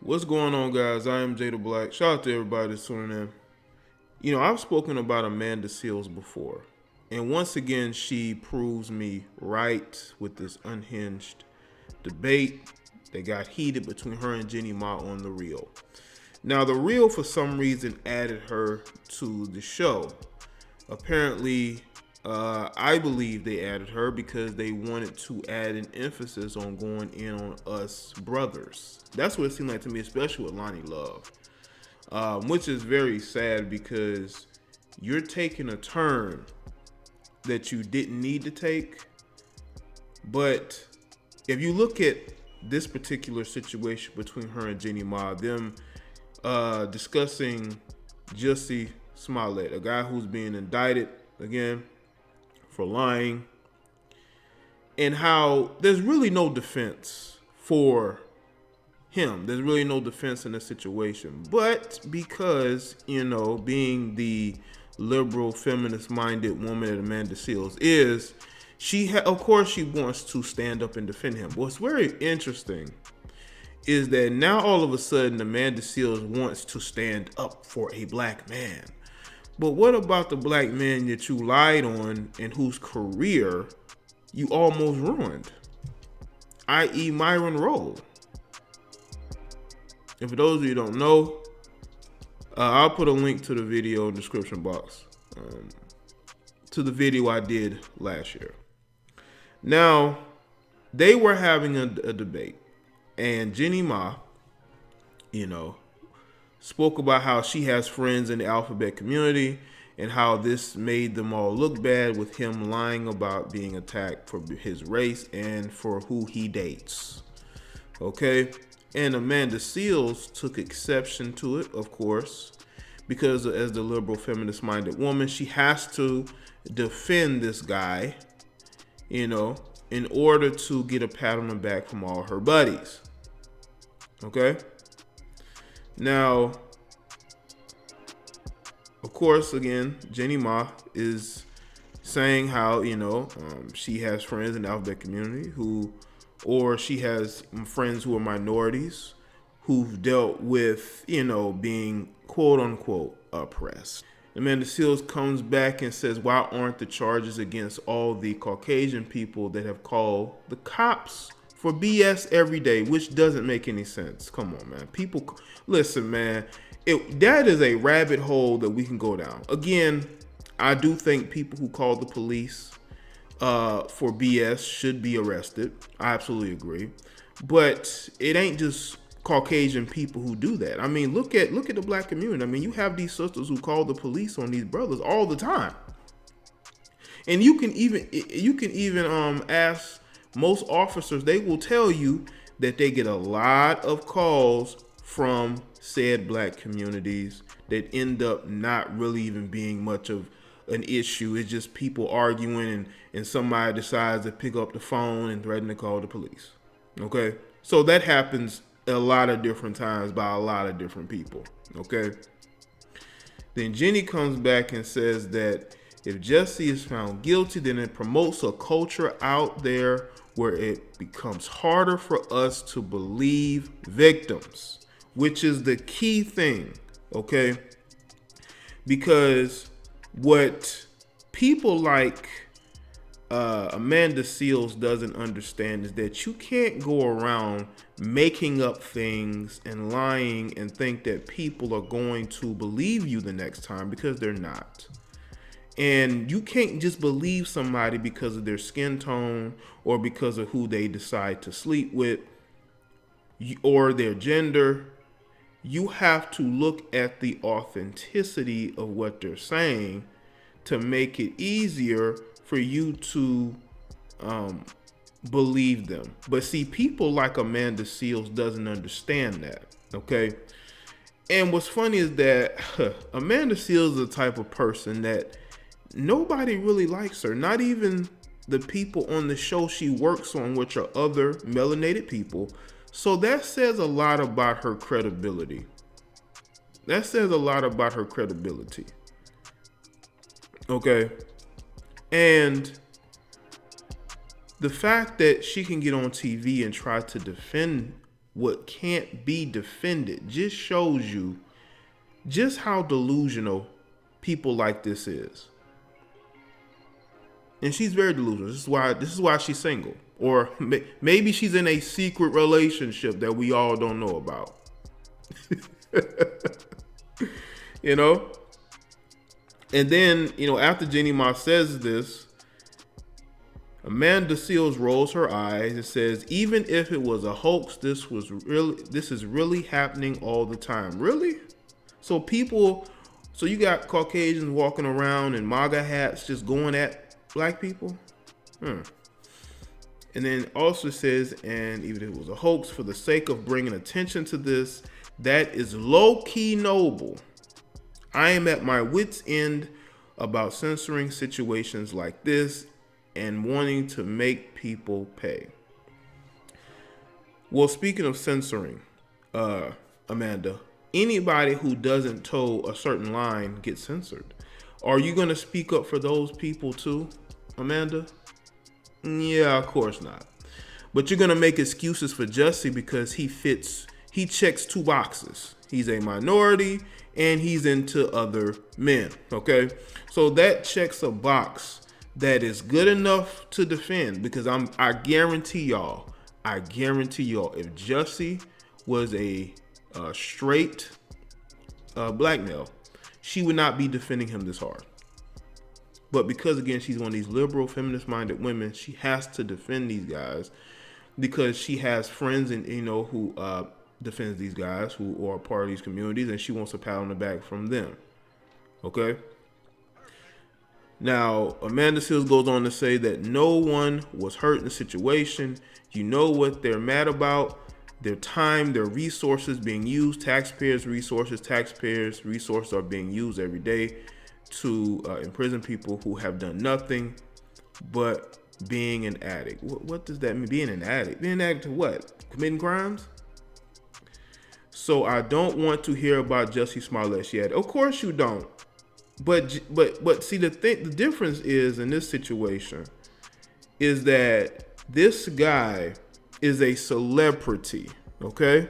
What's going on, guys? I am Jay Black. Shout out to everybody that's tuning in. I've spoken about Amanda Seales before, and once again, she proves me right with this unhinged debate that got heated between her and Jeannie Ma on The Real. Now, The Real, for some reason, added her to the show. Apparently, I believe they added her because they wanted to add an emphasis on going in on us brothers. That's what it seemed like to me, especially with Lonnie Love, which is very sad because you're taking a turn that you didn't need to take. But if you look at this particular situation between her and Jeannie Ma, them discussing Jussie Smollett, a guy who's being indicted again for lying, and how there's really no defense for him. There's really no defense in this situation. But because, being the liberal, feminist-minded woman that Amanda Seales is, of course she wants to stand up and defend him. What's very interesting is that now all of a sudden Amanda Seales wants to stand up for a black man. But what about the black man that you lied on and whose career you almost ruined? I.e. Myron Rolle. And for those of you who don't know, I'll put a link to the video in the description box to the video I did last year. Now, they were having a debate, and Jeannie Ma, spoke about how she has friends in the alphabet community and how this made them all look bad with him lying about being attacked for his race and for who he dates. Okay? And Amanda Seales took exception to it, of course, because as the liberal feminist-minded woman, she has to defend this guy, in order to get a pat on the back from all her buddies. Okay? Now, of course, again, Jeannie Ma is saying how, she has friends in the alphabet community or she has friends who are minorities who've dealt with, being quote unquote oppressed. Amanda Seales comes back and says, why aren't the charges against all the Caucasian people that have called the cops for BS every day, which doesn't make any sense? Come on, man. People, listen, man, that is a rabbit hole that we can go down. Again, I do think people who call the police for BS should be arrested. I absolutely agree. But it ain't just Caucasian people who do that. I mean, look at the black community. I mean, you have these sisters who call the police on these brothers all the time. And you can even ask most officers, they will tell you that they get a lot of calls from said black communities that end up not really even being much of an issue. It's just people arguing and somebody decides to pick up the phone and threaten to call the police. Okay? So that happens a lot of different times by a lot of different people. Okay? Then Jeannie comes back and says that if Jussie is found guilty, then it promotes a culture out there where it becomes harder for us to believe victims, which is the key thing, okay? Because what people like Amanda Seales doesn't understand is that you can't go around making up things and lying and think that people are going to believe you the next time, because they're not. And you can't just believe somebody because of their skin tone or because of who they decide to sleep with or their gender. You have to look at the authenticity of what they're saying to make it easier for you to believe them. But see, people like Amanda Seales doesn't understand that, okay? And what's funny is that Amanda Seales is the type of person that nobody really likes her. Not even the people on the show she works on, which are other melanated people. So that says a lot about her credibility. Okay? And the fact that she can get on TV and try to defend what can't be defended just shows you just how delusional people like this is. And she's very delusional. This is why she's single. Or maybe she's in a secret relationship that we all don't know about. You know? And then, after Jeannie Ma says this, Amanda Seales rolls her eyes and says, even if it was a hoax, this is really happening all the time. Really? So you got Caucasians walking around in MAGA hats just going at black people? And then also says, and even if it was a hoax, for the sake of bringing attention to this, that is low-key noble. I am at my wit's end about censoring situations like this and wanting to make people pay. Well, speaking of censoring, Amanda, anybody who doesn't toe a certain line gets censored. Are you going to speak up for those people too, Amanda? Yeah, of course not. But you're going to make excuses for Jussie because he checks two boxes. He's a minority and he's into other men, okay? So that checks a box that is good enough to defend, because I guarantee y'all, if Jussie was a straight black male, she would not be defending him this hard. But because, again, she's one of these liberal, feminist-minded women, she has to defend these guys because she has friends and who defends these guys who are part of these communities, and she wants a pat on the back from them. Okay? Now, Amanda Seales goes on to say that no one was hurt in the situation. You know what they're mad about? Their time, their resources being used, taxpayers' resources are being used every day to imprison people who have done nothing but being an addict. What does that mean? Being an addict? Being an addict to what? Committing crimes? So I don't want to hear about Jussie Smollett yet. Of course you don't. But see, the difference is in this situation is that this guy is a celebrity, okay?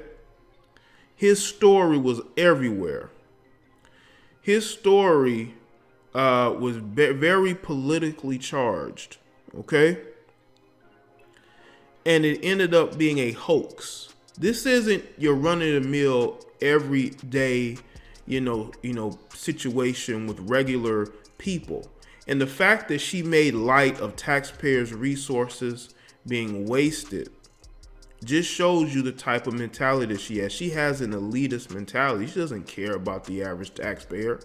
His story was everywhere. His story was very politically charged, okay? And it ended up being a hoax. This isn't your run-of-the-mill everyday, situation with regular people. And the fact that she made light of taxpayers' resources being wasted just shows you the type of mentality that she has. She has an elitist mentality. She doesn't care about the average taxpayer.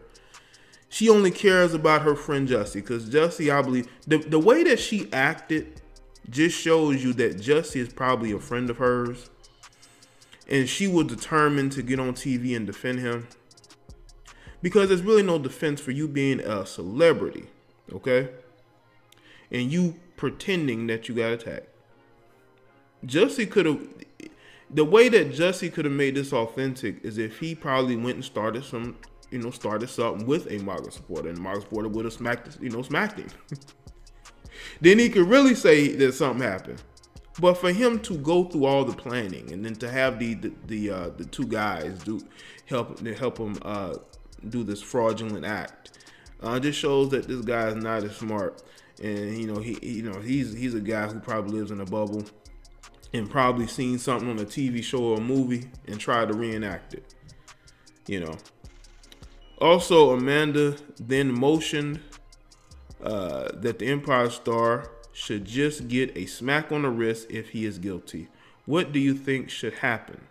She only cares about her friend Jussie, because Jussie, I believe, the way that she acted just shows you that Jussie is probably a friend of hers. And she was determined to get on TV and defend him, because there's really no defense for you being a celebrity, okay? And you pretending that you got attacked. The way that Jussie could have made this authentic is if he probably went and started something with a MAGA supporter, and the MAGA supporter would have smacked him. Then he could really say that something happened. But for him to go through all the planning and then to have the two guys help him do this fraudulent act, just shows that this guy is not as smart. And he's a guy who probably lives in a bubble and probably seen something on a TV show or a movie and tried to reenact it. Also, Amanda then motioned that the Empire star should just get a smack on the wrist if he is guilty. What do you think should happen?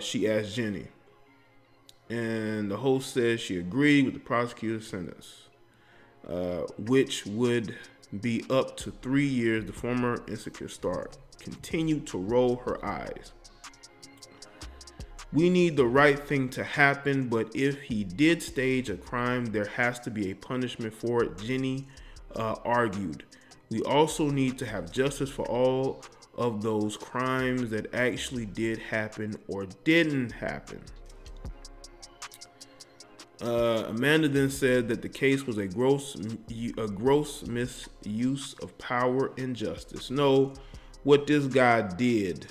She asked Jeannie. And the host says she agreed with the prosecutor's sentence, which would be up to 3 years. The former Insecure star continued to roll her eyes. We need the right thing to happen, but if he did stage a crime, there has to be a punishment for it, Jeannie argued. We also need to have justice for all of those crimes that actually did happen or didn't happen. Amanda then said that the case was a gross misuse of power and justice. No, what this guy did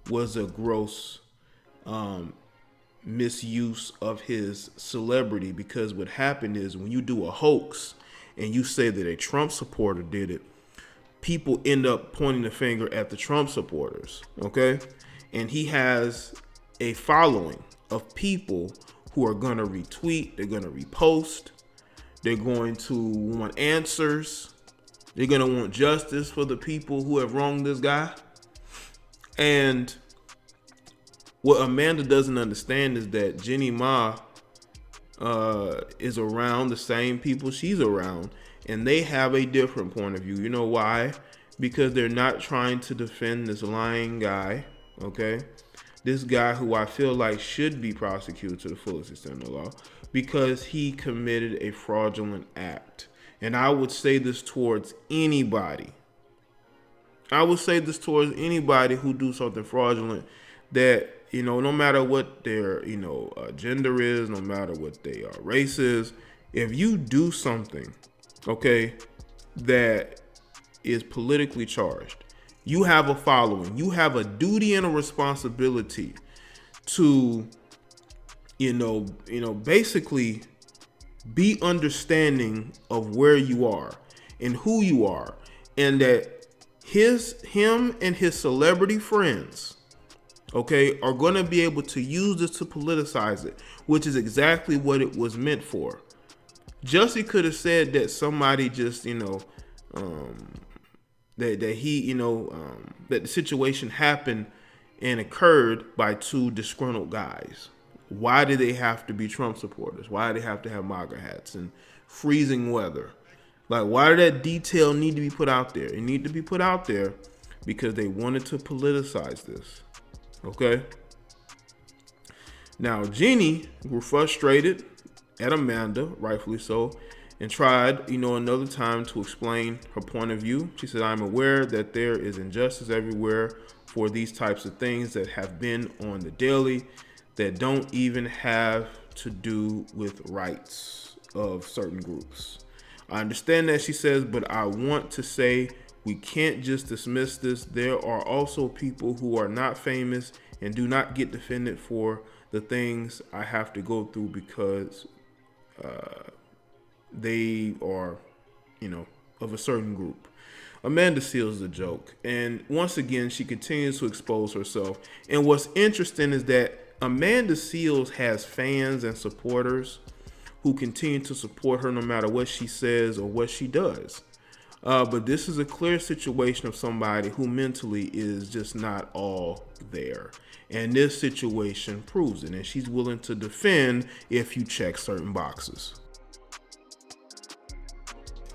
was a gross misuse of his celebrity, because what happened is when you do a hoax and you say that a Trump supporter did it, people end up pointing the finger at the Trump supporters, okay? And he has a following of people who are going to retweet, they're going to repost, they're going to want answers, they're going to want justice for the people who have wronged this guy. And what Amanda doesn't understand is that Jeannie Ma is around the same people she's around, and they have a different point of view. You know why? Because they're not trying to defend this lying guy, okay? This guy who I feel like should be prosecuted to the fullest extent of the law because he committed a fraudulent act. And I would say this towards anybody. I would say this towards anybody who do something fraudulent, that, you know, no matter what their, gender is, no matter what their race is, if you do something, okay, that is politically charged, you have a following, you have a duty and a responsibility to, basically be understanding of where you are and who you are, and that him and his celebrity friends, okay, are going to be able to use this to politicize it, which is exactly what it was meant for. Jussie could have said that somebody just, that the situation happened and occurred by two disgruntled guys. Why do they have to be Trump supporters? Why do they have to have MAGA hats and freezing weather? Like, why did that detail need to be put out there? It needed to be put out there because they wanted to politicize this. Okay? Now, Jeannie grew frustrated at Amanda, rightfully so, and tried, another time to explain her point of view. She said, "I'm aware that there is injustice everywhere for these types of things that have been on the daily that don't even have to do with rights of certain groups. I understand that," she says, "but I want to say we can't just dismiss this. There are also people who are not famous and do not get defended for the things I have to go through because they are, of a certain group." Amanda Seales the joke. And once again, she continues to expose herself. And what's interesting is that Amanda Seales has fans and supporters who continue to support her no matter what she says or what she does. But this is a clear situation of somebody who mentally is just not all there. And this situation proves it. And she's willing to defend if you check certain boxes.